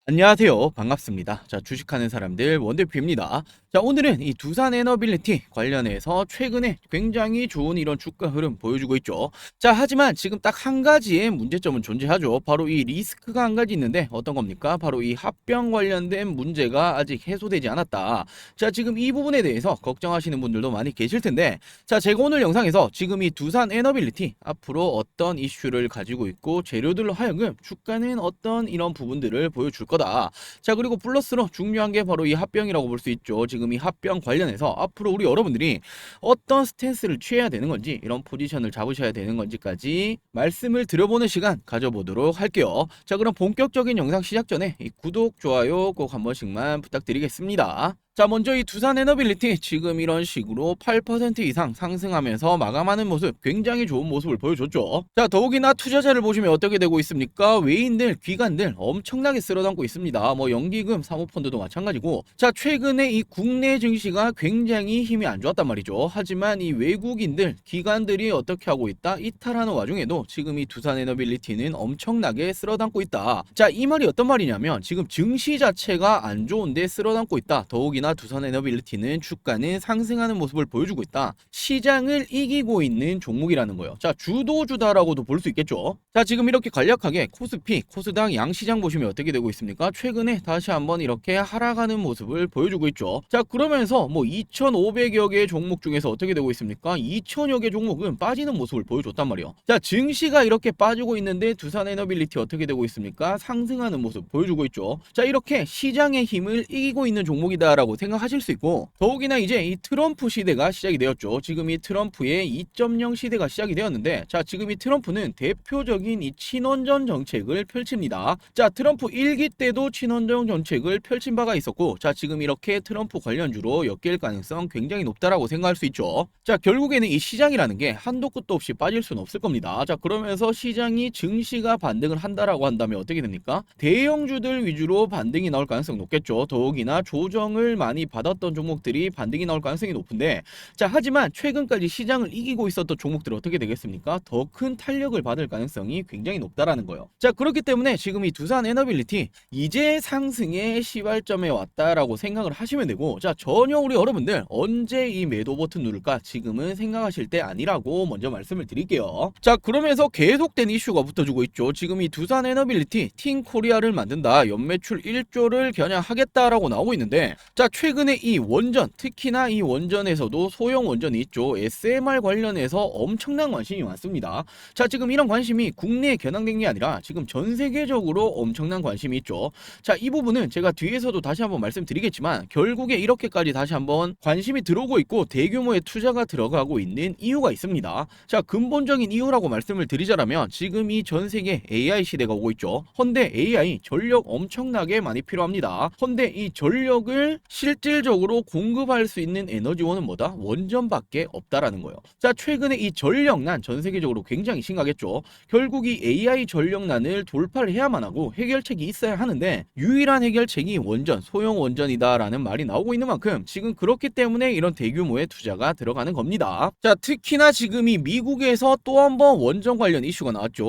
안녕하세요. 반갑습니다. 자, 주식하는 사람들 원대표입니다. 자, 오늘은 이 두산 에너빌리티 관련해서 최근에 굉장히 좋은 이런 주가 흐름 보여주고 있죠. 자, 하지만 지금 딱 한 가지의 문제점은 존재하죠. 바로 이 리스크가 한 가지 있는데 어떤 겁니까? 바로 이 합병 관련된 문제가 아직 해소되지 않았다. 자, 지금 이 부분에 대해서 걱정하시는 분들도 많이 계실 텐데, 자, 제가 오늘 영상에서 지금 이 두산 에너빌리티 앞으로 어떤 이슈를 가지고 있고 재료들로 하여금 주가는 어떤 이런 부분들을 보여줄 거다. 자, 그리고 플러스로 중요한 게 바로 이 합병이라고 볼 수 있죠. 지금 이 합병 관련해서 앞으로 우리 여러분들이 어떤 스탠스를 취해야 되는 건지, 이런 포지션을 잡으셔야 되는 건지까지 말씀을 드려보는 시간 가져보도록 할게요. 자, 그럼 본격적인 영상 시작 전에 이 구독, 좋아요 꼭 한 번씩만 부탁드리겠습니다. 자, 먼저 이 두산 에너빌리티 지금 이런 식으로 8% 이상 상승하면서 마감하는 모습, 굉장히 좋은 모습을 보여줬죠. 자, 더욱이나 투자자를 보시면 어떻게 되고 있습니까? 외인들, 기관들 엄청나게 쓸어담고 있습니다. 뭐 연기금, 사모펀드도 마찬가지고. 자, 최근에 이 국내 증시가 굉장히 힘이 안 좋았단 말이죠. 하지만 이 외국인들, 기관들이 어떻게 하고 있다? 이탈하는 와중에도 지금 이 두산 에너빌리티는 엄청나게 쓸어담고 있다. 자, 이 말이 어떤 말이냐면 지금 증시 자체가 안 좋은데 쓸어담고 있다. 더욱이나 두산 에너빌리티는 주가는 상승하는 모습을 보여주고 있다. 시장을 이기고 있는 종목이라는 거예요. 자, 주도주다라고도 볼 수 있겠죠. 자, 지금 이렇게 간략하게 코스피, 코스닥 양시장 보시면 어떻게 되고 있습니까? 최근에 다시 한번 이렇게 하락하는 모습을 보여주고 있죠. 자, 그러면서 뭐 2,500여 개의 종목 중에서 어떻게 되고 있습니까? 2,000여 개 종목은 빠지는 모습을 보여줬단 말이에요. 자, 증시가 이렇게 빠지고 있는데 두산 에너빌리티 어떻게 되고 있습니까? 상승하는 모습 보여주고 있죠. 자, 이렇게 시장의 힘을 이기고 있는 종목이다라고 생각하실 수 있고, 더욱이나 이제 이 트럼프 시대가 시작이 되었죠. 지금 이 트럼프의 2.0 시대가 시작이 되었는데, 자, 지금 이 트럼프는 대표적인 이 친원전 정책을 펼칩니다. 자, 트럼프 1기 때도 친원전 정책을 펼친 바가 있었고, 자, 지금 이렇게 트럼프 관련주로 엮일 가능성 굉장히 높다라고 생각할 수 있죠. 자, 결국에는 이 시장이라는 게 한도 끝도 없이 빠질 수는 없을 겁니다. 자, 그러면서 시장이 증시가 반등을 한다라고 한다면 어떻게 됩니까? 대형주들 위주로 반등이 나올 가능성 높겠죠. 더욱이나 조정을 많이 받았던 종목들이 반등이 나올 가능성이 높은데, 자, 하지만 최근까지 시장을 이기고 있었던 종목들은 어떻게 되겠습니까? 더 큰 탄력을 받을 가능성이 굉장히 높다라는 거예요. 자, 그렇기 때문에 지금 이 두산 에너빌리티 이제 상승의 시발점에 왔다라고 생각을 하시면 되고, 자, 전혀 우리 여러분들 언제 이 매도 버튼 누를까 지금은 생각하실 때 아니라고 먼저 말씀을 드릴게요. 자, 그러면서 계속된 이슈가 붙어주고 있죠. 지금 이 두산 에너빌리티 팀 코리아를 만든다, 연매출 1조를 겨냥하겠다라고 나오고 있는데, 자, 최근에 이 원전, 특히나 이 원전에서도 소형 원전이 있죠. SMR 관련해서 엄청난 관심이 많습니다. 자, 지금 이런 관심이 국내에 겨냥된 게 아니라 지금 전 세계적으로 엄청난 관심이 있죠. 자, 이 부분은 제가 뒤에서도 다시 한번 말씀드리겠지만 결국에 이렇게까지 다시 한번 관심이 들어오고 있고 대규모의 투자가 들어가고 있는 이유가 있습니다. 자, 근본적인 이유라고 말씀을 드리자면 지금 이 전 세계 AI 시대가 오고 있죠. 헌데 AI 전력 엄청나게 많이 필요합니다. 헌데 이 전력을 실질적으로 공급할 수 있는 에너지원은 뭐다? 원전밖에 없다라는 거예요. 자, 최근에 이 전력난 전 세계적으로 굉장히 심각했죠. 결국 이 AI 전력난을 돌파를 해야만 하고 해결책이 있어야 하는데 유일한 해결책이 원전, 소형 원전이다라는 말이 나오고 있는 만큼 지금 그렇기 때문에 이런 대규모의 투자가 들어가는 겁니다. 자, 특히나 지금 이 미국에서 또 한 번 원전 관련 이슈가 나왔죠.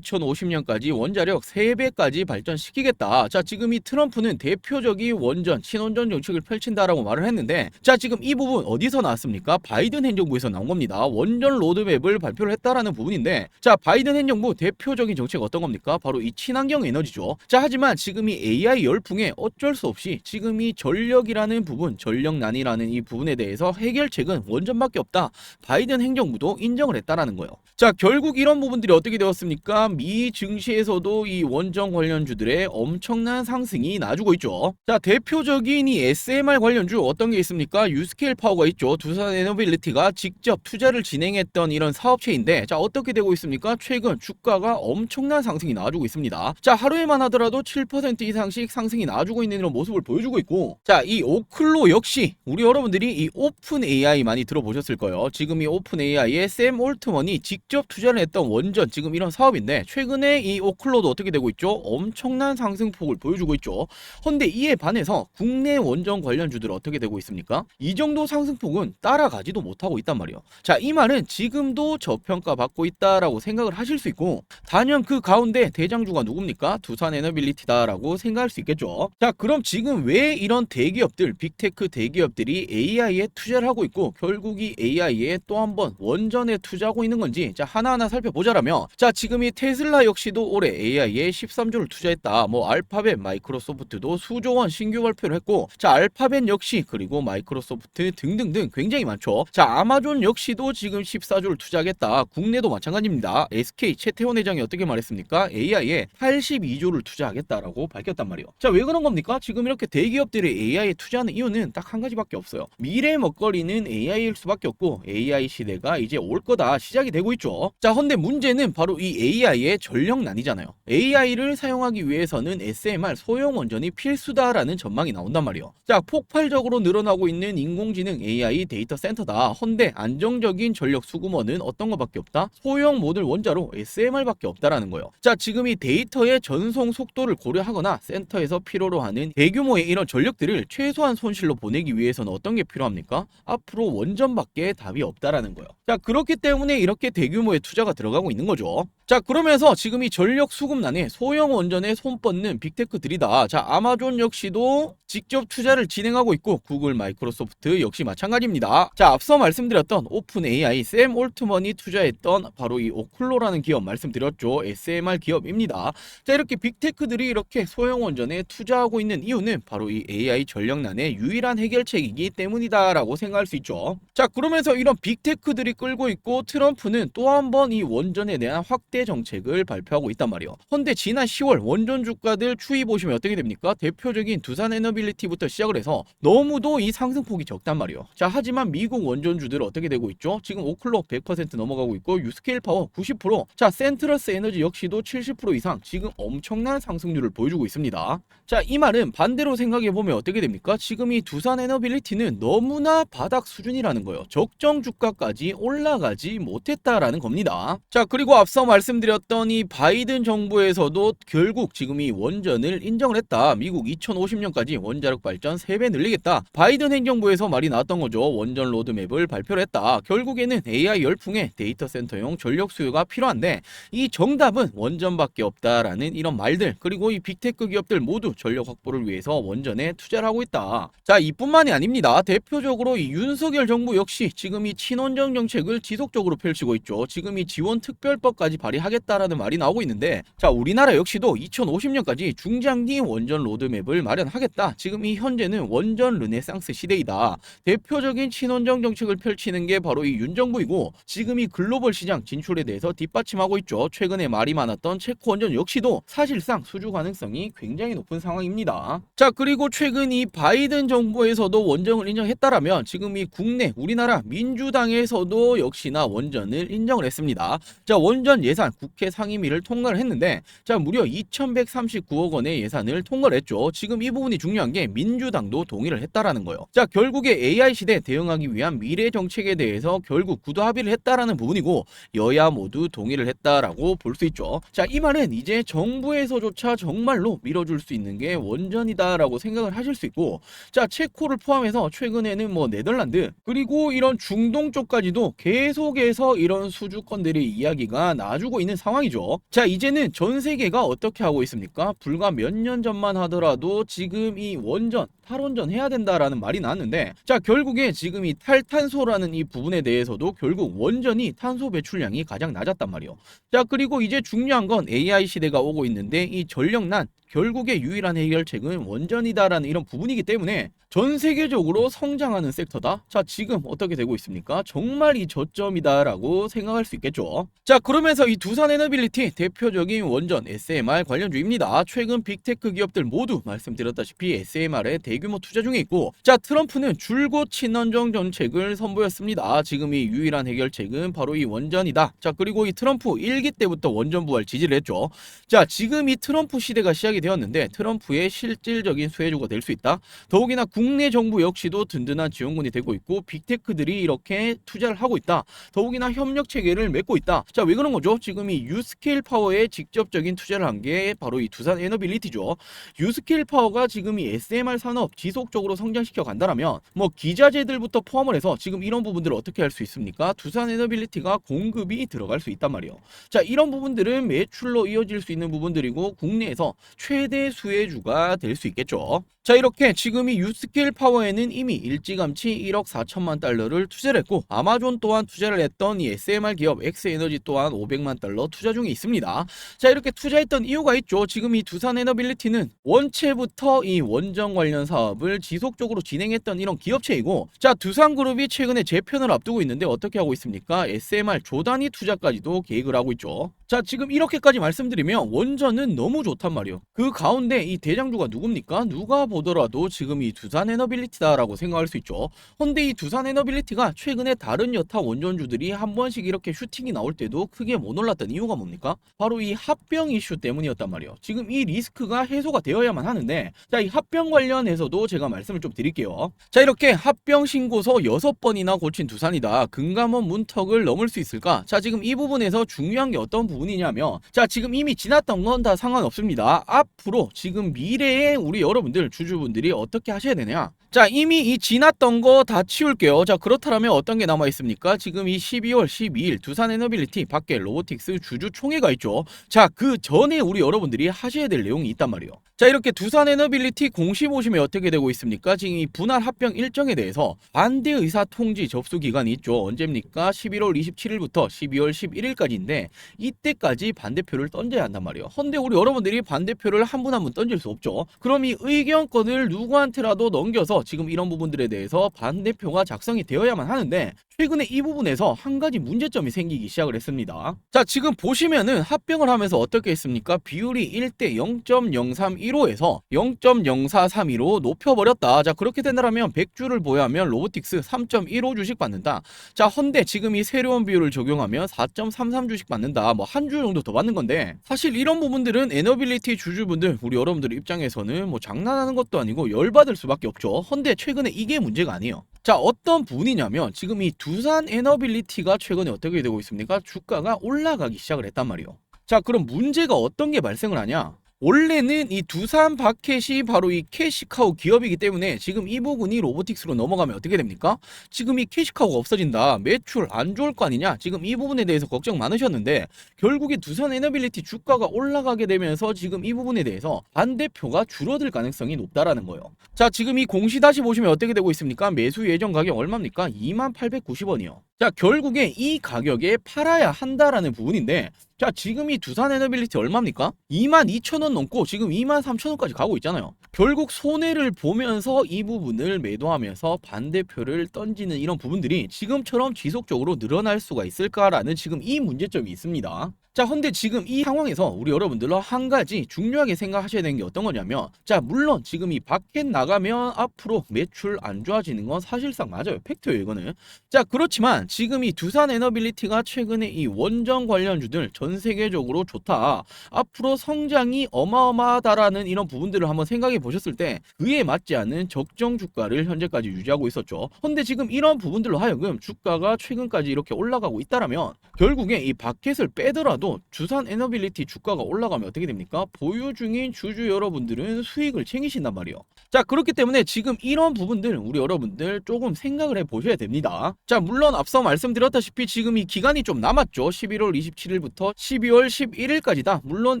2050년까지 원자력 3배까지 발전시키겠다. 자, 지금 이 트럼프는 대표적인 원전, 친원전 정책을 펼친다라고 말을 했는데, 자, 지금 이 부분 어디서 나왔습니까? 바이든 행정부에서 나온 겁니다. 원전 로드맵을 발표를 했다라는 부분인데, 자, 바이든 행정부 대표적인 정책 어떤 겁니까? 바로 이 친환경 에너지죠. 자, 하지만 지금 이 AI 열풍에 어쩔 수 없이 지금 이 전력이라는 부분, 전력난이라는 이 부분에 대해서 해결책은 원전밖에 없다. 바이든 행정부도 인정을 했다라는 거예요. 자, 결국 이런 부분들이 어떻게 되었습니까? 미 증시에서도 이 원전 관련주들의 엄청난 상승이 나주고 있죠. 자, 대표적인 이 SMR 관련주 어떤 게 있습니까? 유스케일 파워가 있죠. 두산 에너빌리티가 직접 투자를 진행했던 이런 사업체인데, 자, 어떻게 되고 있습니까? 최근 주가가 엄청난 상승이 나와주고 있습니다. 자, 하루에만 하더라도 7% 이상씩 상승이 나와주고 있는 이런 모습을 보여주고 있고, 자, 이 오클로 역시 우리 여러분들이 이 오픈 AI 많이 들어보셨을 거예요. 지금 이 오픈 AI의 샘 올트먼이 직접 투자를 했던 원전, 지금 이런 사업인데, 최근에 이 오클로도 어떻게 되고 있죠? 엄청난 상승폭을 보여주고 있죠. 헌데 이에 반해서 국내 원전 관련주들 어떻게 되고 있습니까? 이 정도 상승폭은 따라가지도 못하고 있단 말이에요. 자, 이 말은 지금도 저평가받고 있다라고 생각을 하실 수 있고, 단연 그 가운데 대장주가 누굽니까? 두산에너빌리티다라고 생각할 수 있겠죠. 자, 그럼 지금 왜 이런 대기업들, 빅테크 대기업들이 AI에 투자를 하고 있고 결국 이 AI에 또 한 번 원전에 투자하고 있는 건지, 자, 하나하나 살펴보자라면, 자, 지금 이 테슬라 역시도 올해 AI에 13조를 투자했다. 뭐 알파벳, 마이크로소프트도 수조 원 신규 발표를 했고, 자, 알파벳 역시, 그리고 마이크로소프트 등등등 굉장히 많죠. 자, 아마존 역시도 지금 14조를 투자하겠다. 국내도 마찬가지입니다. SK 최태원 회장이 어떻게 말했습니까? AI에 82조를 투자하겠다라고 밝혔단 말이에요. 자, 왜 그런 겁니까? 지금 이렇게 대기업들이 AI에 투자하는 이유는 딱 한 가지밖에 없어요. 미래 먹거리는 AI일 수밖에 없고 AI 시대가 이제 올 거다, 시작이 되고 있죠. 자, 근데 문제는 바로 이 AI의 전력난이잖아요. AI를 사용하기 위해서는 SMR 소형 원전이 필수다라는 전망이 나온단 말이에요. 자, 폭발적으로 늘어나고 있는 인공지능 AI 데이터 센터다. 헌데 안정적인 전력 수급원은 어떤 것밖에 없다? 소형 모듈 원자로 SMR밖에 없다라는 거예요. 자, 지금 이 데이터의 전송 속도를 고려하거나 센터에서 필요로 하는 대규모의 이런 전력들을 최소한 손실로 보내기 위해서는 어떤 게 필요합니까? 앞으로 원전밖에 답이 없다라는 거예요. 자, 그렇기 때문에 이렇게 대규모의 투자가 들어가고 있는 거죠. 자, 그러면서 지금 이 전력 수급난에 소형 원전에 손 뻗는 빅테크들이다. 자, 아마존 역시도 직접 투자를 진행하고 있고, 구글, 마이크로소프트 역시 마찬가지입니다. 자, 앞서 말씀드렸던 오픈 AI 샘 올트먼이 투자했던 바로 이 오클로라는 기업 말씀드렸죠. SMR 기업입니다. 자, 이렇게 빅테크들이 이렇게 소형 원전에 투자하고 있는 이유는 바로 이 AI 전력난의 유일한 해결책이기 때문이다라고 생각할 수 있죠. 자, 그러면서 이런 빅테크들이 끌고 있고, 트럼프는 또 한 번 이 원전에 대한 확대 정책을 발표하고 있단 말이에요. 헌데 지난 10월 원전 주가들 추이 보시면 어떻게 됩니까? 대표적인 두산에너빌리티부터 시작을 해서 너무도 이 상승폭이 적단 말이에요. 자, 하지만 미국 원전주들 어떻게 되고 있죠? 지금 오클로 100% 넘어가고 있고, 유스케일 파워 90%, 자, 센트러스 에너지 역시도 70% 이상 지금 엄청난 상승률을 보여주고 있습니다. 자, 이 말은 반대로 생각해 보면 어떻게 됩니까? 지금 이 두산에너빌리티는 너무나 바닥 수준이라는 거예요. 적정 주가까지 올라가지 못했다라는 겁니다. 자, 그리고 앞서 말씀드렸던 이 바이든 정부에서도 결국 지금 이 원전을 인정을 했다. 미국 2050년까지 원자력 발전 3배 늘리겠다. 바이든 행정부에서 말이 나왔던 거죠. 원전 로드맵을 발표를 했다. 결국에는 AI 열풍에 데이터 센터용 전력 수요가 필요한데 이 정답은 원전밖에 없다라는 이런 말들, 그리고 이 빅테크 기업들 모두 전력 확보를 위해서 원전에 투자를 하고 있다. 자, 이뿐만이 아닙니다. 대표적으로 이 윤석열 정부 역시 지금 이 친원전 정책을 지속적으로 펼치고 있죠. 지금 이 지원 특별법까지 발의하겠다라는 말이 나오고 있는데, 자, 우리나라 역시도 2050년까지 중장기 원전 로드맵을 마련하겠다. 지금 이 현재는 원전 르네상스 시대이다. 대표적인 친원전 정책을 펼치는 게 바로 이 윤 정부이고, 지금 이 글로벌 시장 진출에 대해서 뒷받침하고 있죠. 최근에 말이 많았던 체코 원전 역시도 사실상 수주 가능성이 굉장히 높은 상황입니다. 자, 그리고 최근 이 바이든 정부에서도 원전을 인정했다라면 지금 이 국내 우리나라 민주당에서도 역시나 원전을 인정을 했습니다. 자, 원전 예산 국회 상임위를 통과를 했는데, 자, 무려 2,139억 원의 예산을 통과를 했죠. 지금 이 부분이 중요한 게 민주당도 동의를 했다라는 거예요. 자, 결국에 AI 시대 대응하기 위한 미래 정책에 대해서 결국 구도 합의를 했다라는 부분이고, 여야 모두 동의를 했다라고 볼 수 있죠. 자, 이 말은 이제 정부에서조차 정말로 밀어줄 수 있는 게 원전이다라고 생각을 하실 수 있고, 자, 체코를 포함해서 최근에는 뭐 네덜란드, 그리고 이런 중동 쪽까지도 계속해서 이런 수주권들의 이야기가 나와주고 있는 상황이죠. 자, 이제는 전 세계가 어떻게 하고 있습니까? 불과 몇 년 전만 하더라도 지금 이 원전, 탈원전 해야 된다라는 말이 나왔는데, 자, 결국에 지금 이 탈탄소라는 이 부분에 대해서도 결국 원전이 탄소 배출량이 가장 낮았단 말이에요. 자, 그리고 이제 중요한 건 AI 시대가 오고 있는데 이 전력난, 결국의 유일한 해결책은 원전이다라는 이런 부분이기 때문에 전 세계적으로 성장하는 섹터다. 자, 지금 어떻게 되고 있습니까? 정말 이 저점이다라고 생각할 수 있겠죠. 자, 그러면서 이 두산에너빌리티 대표적인 원전 SMR 관련주입니다. 최근 빅테크 기업들 모두 말씀드렸다시피 SMR에 대규모 투자 중에 있고, 자, 트럼프는 줄곧 친원전 정책을 선보였습니다. 지금 이 유일한 해결책은 바로 이 원전이다. 자, 그리고 이 트럼프 1기 때부터 원전 부활 지지를 했죠. 자, 지금 이 트럼프 시대가 시작이 되었는데 트럼프의 실질적인 수혜주가 될 수 있다. 더욱이나 국내 정부 역시도 든든한 지원군이 되고 있고, 빅테크들이 이렇게 투자를 하고 있다. 더욱이나 협력 체계를 맺고 있다. 자, 왜 그런 거죠? 지금 이 유스케일 파워에 직접적인 투자를 한 게 바로 이 두산 에너빌리티죠. 유스케일 파워가 지금 이 SMR 산업 계속 지속적으로 성장시켜 간다라면 뭐 기자재들부터 포함을 해서 지금 이런 부분들을 어떻게 할 수 있습니까? 두산 에너빌리티가 공급이 들어갈 수 있단 말이에요. 자, 이런 부분들은 매출로 이어질 수 있는 부분들이고 국내에서 최대 수혜주가 될 수 있겠죠. 자, 이렇게 지금 이 유스케일 파워에는 이미 일찌감치 1억 4천만 달러를 투자를 했고 아마존 또한 투자를 했던 이 SMR 기업 엑스에너지 또한 500만 달러 투자 중에 있습니다. 자, 이렇게 투자했던 이유가 있죠. 지금 이 두산 에너빌리티는 원체부터 이 원전 관련 사업을 지속적으로 진행했던 이런 기업체이고, 자, 두산그룹이 최근에 재편을 앞두고 있는데 어떻게 하고 있습니까? SMR 조단위 투자까지도 계획을 하고 있죠. 자, 지금 이렇게까지 말씀드리면 원전은 너무 좋단 말이에요. 그 가운데 이 대장주가 누굽니까? 누가 보더라도 지금 이 두산 에너빌리티다라고 생각할 수 있죠. 근데 이 두산 에너빌리티가 최근에 다른 여타 원전주들이 한 번씩 이렇게 슈팅이 나올 때도 크게 못 올랐던 이유가 뭡니까? 바로 이 합병 이슈 때문이었단 말이에요. 지금 이 리스크가 해소가 되어야만 하는데, 자, 이 합병 관련해서도 제가 말씀을 좀 드릴게요. 자, 이렇게 합병 신고서 6번이나 고친 두산이다. 금감원 문턱을 넘을 수 있을까? 자, 지금 이 부분에서 중요한 게 어떤 부분이냐면, 자, 지금 이미 지났던 건 다 상관없습니다. 앞으로 지금 미래에 우리 여러분들 주주분들이 어떻게 하셔야 되냐? 자, 이미 이 지났던 거 다 치울게요. 자, 그렇다면 어떤 게 남아 있습니까? 지금 이 12월 12일 두산 에너빌리티 밖에 로보틱스 주주총회가 있죠. 자, 그 전에 우리 여러분들이 하셔야 될 내용이 있단 말이에요. 자, 이렇게 두산 에너빌리티 공시 보시면 어떻게 되고 있습니까? 지금 이 분할 합병 일정에 대해서 반대 의사 통지 접수 기간이 있죠. 언제입니까? 11월 27일부터 12월 11일까지인데 이때까지 반대표를 던져야 한단 말이에요. 근데 우리 여러분들이 반대표를 한 분 한 분 던질 수 없죠. 그럼 이 의견권을 누구한테라도 넘겨서 지금 이런 부분들에 대해서 반대표가 작성이 되어야만 하는데, 최근에 이 부분에서 한 가지 문제점이 생기기 시작을 했습니다. 자, 지금 보시면은 합병을 하면서 어떻게 했습니까? 비율이 1대 0.0315에서 0.0432로 높여버렸다. 자, 그렇게 된다면 100주를 보유하면 로보틱스 3.15 주식 받는다. 자, 헌데 지금 이 세료원 비율을 적용하면 4.33 주식 받는다. 뭐 한 주 정도 더 받는 건데, 사실 이런 부분들은 에너빌리티 주주분들, 우리 여러분들 입장에서는 뭐 장난하는 것도 아니고 열받을 수밖에 없죠. 헌데 최근에 이게 문제가 아니에요. 자, 어떤 부분이냐면 지금 이 두산 에너빌리티가 최근에 어떻게 되고 있습니까? 주가가 올라가기 시작을 했단 말이에요. 자, 그럼 문제가 어떤 게 발생을 하냐? 원래는 이 두산 바켓이 바로 이 캐시카우 기업이기 때문에 지금 이 부분이 로보틱스로 넘어가면 어떻게 됩니까? 지금 이 캐시카우가 없어진다. 매출 안 좋을 거 아니냐? 지금 이 부분에 대해서 걱정 많으셨는데 결국에 두산 에너빌리티 주가가 올라가게 되면서 지금 이 부분에 대해서 반대표가 줄어들 가능성이 높다라는 거예요. 자, 지금 이 공시 다시 보시면 어떻게 되고 있습니까? 매수 예정 가격 얼마입니까? 2890원이요. 자, 결국에 이 가격에 팔아야 한다라는 부분인데, 자, 지금 이 두산 에너빌리티 얼마입니까? 22,000원 넘고 지금 23,000원까지 가고 있잖아요. 결국 손해를 보면서 이 부분을 매도하면서 반대표를 던지는 이런 부분들이 지금처럼 지속적으로 늘어날 수가 있을까라는 지금 이 문제점이 있습니다. 자, 근데 지금 이 상황에서 우리 여러분들로 한 가지 중요하게 생각하셔야 되는 게 어떤 거냐면, 자, 물론 지금 이 밖에 나가면 앞으로 매출 안 좋아지는 건 사실상 맞아요. 팩트예요, 이거는. 자, 그렇지만 지금 이 두산 에너빌리티가 최근에 이 원전 관련주들 전 세계적으로 좋다, 앞으로 성장이 어마어마하다라는 이런 부분들을 한번 생각해 보셨을 때 그에 맞지 않는 적정 주가를 현재까지 유지하고 있었죠. 근데 지금 이런 부분들로 하여금 주가가 최근까지 이렇게 올라가고 있다라면 결국에 이 바켓을 빼더라도 두산 에너빌리티 주가가 올라가면 어떻게 됩니까? 보유 중인 주주 여러분들은 수익을 챙기신단 말이에요. 자, 그렇기 때문에 지금 이런 부분들 우리 여러분들 조금 생각을 해 보셔야 됩니다. 자, 물론 앞서 말씀드렸다시피 지금 이 기간이 좀 남았죠. 11월 27일부터 12월 11일까지다. 물론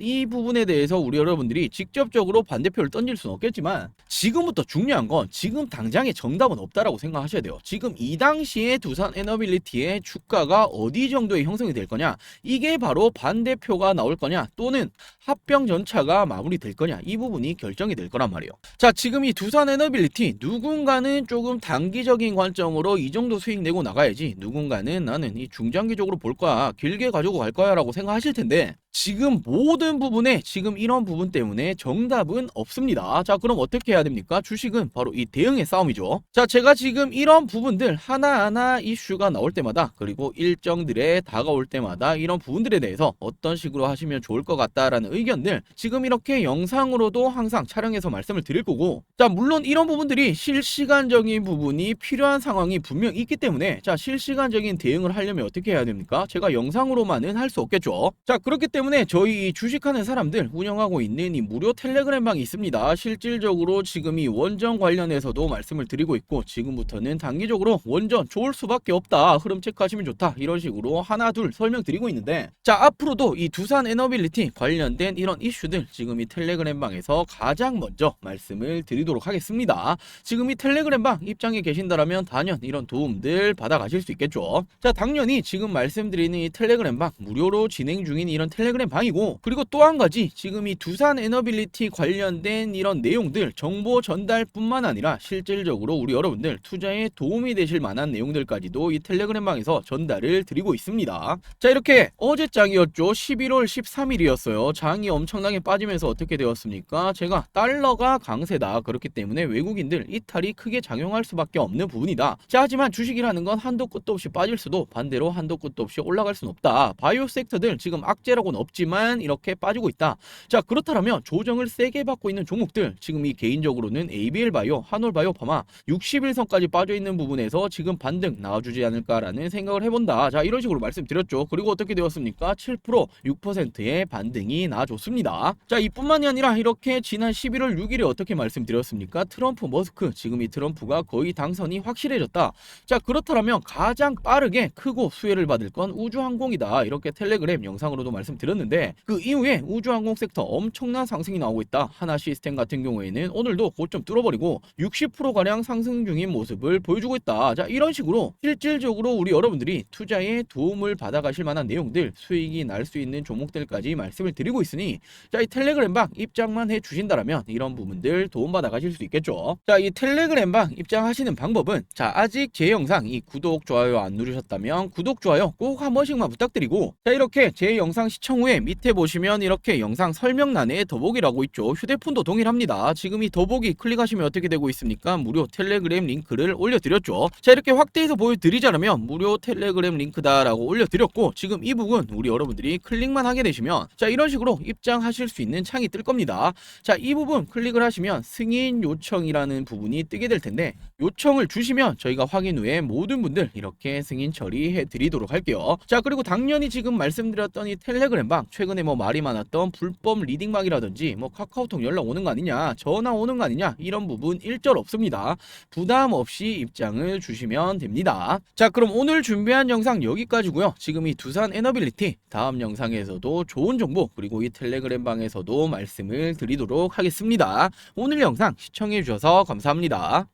이 부분에 대해서 우리 여러분들이 직접적으로 반대표를 던질 수는 없겠지만 지금부터 중요한 건 지금 당장의 정답은 없다라고 생각하셔야 돼요. 지금 이 당시에 두산 에너빌리티의 주가가 어디 정도의 형성이 될 거냐, 이게 바로 반대표가 나올 거냐 또는 합병 전차가 마무리될 거냐, 이 부분이 결정이 될 거란 말이에요. 자, 지금 이 두산 에너빌리티 누군가는 조금 단기적인 관점으로 이 정도 수익 내고 나가야지, 누군가는 나는 이 중장기적으로 볼 거야, 길게 가지고 갈 거야 라고 생각하실 텐데 지금 모든 부분에 지금 이런 부분 때문에 정답은 없습니다. 자, 그럼 어떻게 해야 됩니까? 주식은 바로 이 대응의 싸움이죠. 자, 제가 지금 이런 부분들 하나하나 이슈가 나올 때마다 그리고 일정들에 다가올 때마다 이런 부분들에 대해서 어떤 식으로 하시면 좋을 것 같다라는 의견들 지금 이렇게 영상으로도 항상 촬영해서 말씀을 드릴 거고, 자, 물론 이런 부분들이 실시간적인 부분이 필요한 상황이 분명 있기 때문에 자, 실시간적인 대응을 하려면 어떻게 해야 됩니까? 제가 영상으로만은 할 수 없겠죠. 자, 그렇기 때문에 때문에 저희 이 주식하는 사람들 운영하고 있는 이 무료 텔레그램 방이 있습니다. 실질적으로 지금 이 원전 관련해서도 말씀을 드리고 있고, 지금부터는 단기적으로 원전 좋을 수밖에 없다, 흐름 체크하시면 좋다, 이런 식으로 하나 둘 설명드리고 있는데, 자 앞으로도 이 두산 에너빌리티 관련된 이런 이슈들 지금 이 텔레그램 방에서 가장 먼저 말씀을 드리도록 하겠습니다. 지금 이 텔레그램 방 입장에 계신다라면 단연 이런 도움들 받아가실 수 있겠죠. 자 당연히 지금 말씀드리는 이 텔레그램 방 무료로 진행 중인 이런 텔레그램 방이고, 그리고 또 한 가지 지금 이 두산 에너빌리티 관련된 이런 내용들 정보 전달뿐만 아니라 실질적으로 우리 여러분들 투자에 도움이 되실 만한 내용들까지도 이 텔레그램 방에서 전달을 드리고 있습니다. 자 이렇게 어제 장이었죠. 11월 13일이었어요. 장이 엄청나게 빠지면서 어떻게 되었습니까? 제가 달러가 강세다, 그렇기 때문에 외국인들 이탈이 크게 작용할 수밖에 없는 부분이다. 자 하지만 주식이라는 건 한도 끝도 없이 빠질 수도 반대로 한도 끝도 없이 올라갈 수는 없다. 바이오 섹터들 지금 악재라고는 없지만 이렇게 빠지고 있다. 자 그렇다면 조정을 세게 받고 있는 종목들, 지금 이 개인적으로는 ABL 바이오, 한올 바이오 파마 60일선까지 빠져 있는 부분에서 지금 반등 나와주지 않을까라는 생각을 해본다. 자 이런 식으로 말씀드렸죠. 그리고 어떻게 되었습니까? 7% 6%의 반등이 나와줬습니다. 자 이뿐만이 아니라 이렇게 지난 11월 6일에 어떻게 말씀드렸습니까? 트럼프 머스크, 지금 이 트럼프가 거의 당선이 확실해졌다. 자 그렇다면 가장 빠르게 크고 수혜를 받을 건 우주항공이다, 이렇게 텔레그램 영상으로도 말씀드렸는데, 그 이후에 우주항공 섹터 엄청난 상승이 나오고 있다. 하나 시스템 같은 경우에는 오늘도 고점 뚫어버리고 60%가량 상승 중인 모습을 보여주고 있다. 자 이런 식으로 실질적으로 우리 여러분들이 투자에 도움을 받아가실 만한 내용들, 수익이 날 수 있는 종목들까지 말씀을 드리고 있으니, 자 이 텔레그램 방 입장만 해 주신다라면 이런 부분들 도움받아 가실 수 있겠죠. 자 이 텔레그램 방 입장하시는 방법은, 자 아직 제 영상 이 구독 좋아요 안 누르셨다면 구독 좋아요 꼭 한 번씩만 부탁드리고, 자 이렇게 제 영상 시청 후에 밑에 보시면 이렇게 영상 설명란에 더보기라고 있죠. 휴대폰도 동일합니다. 지금 이 더보기 클릭하시면 어떻게 되고 있습니까? 무료 텔레그램 링크를 올려드렸죠. 자 이렇게 확대해서 보여드리자면 무료 텔레그램 링크다라고 올려드렸고, 지금 이 부분 우리 여러분들이 클릭만 하게 되시면 자 이런 식으로 입장하실 수 있는 창이 뜰 겁니다. 자 이 부분 클릭을 하시면 승인 요청이라는 부분이 뜨게 될 텐데, 요청을 주시면 저희가 확인 후에 모든 분들 이렇게 승인 처리해 드리도록 할게요. 자 그리고 당연히 지금 말씀드렸던 이 텔레그램 방, 최근에 뭐 말이 많았던 불법 리딩방이라든지 뭐 카카오톡 연락 오는 거 아니냐, 전화 오는 거 아니냐, 이런 부분 일절 없습니다. 부담 없이 입장을 주시면 됩니다. 자 그럼 오늘 준비한 영상 여기까지고요. 지금 이 두산 에너빌리티 다음 영상에서도 좋은 정보, 그리고 이 텔레그램 방에서도 말씀을 드리도록 하겠습니다. 오늘 영상 시청해 주셔서 감사합니다.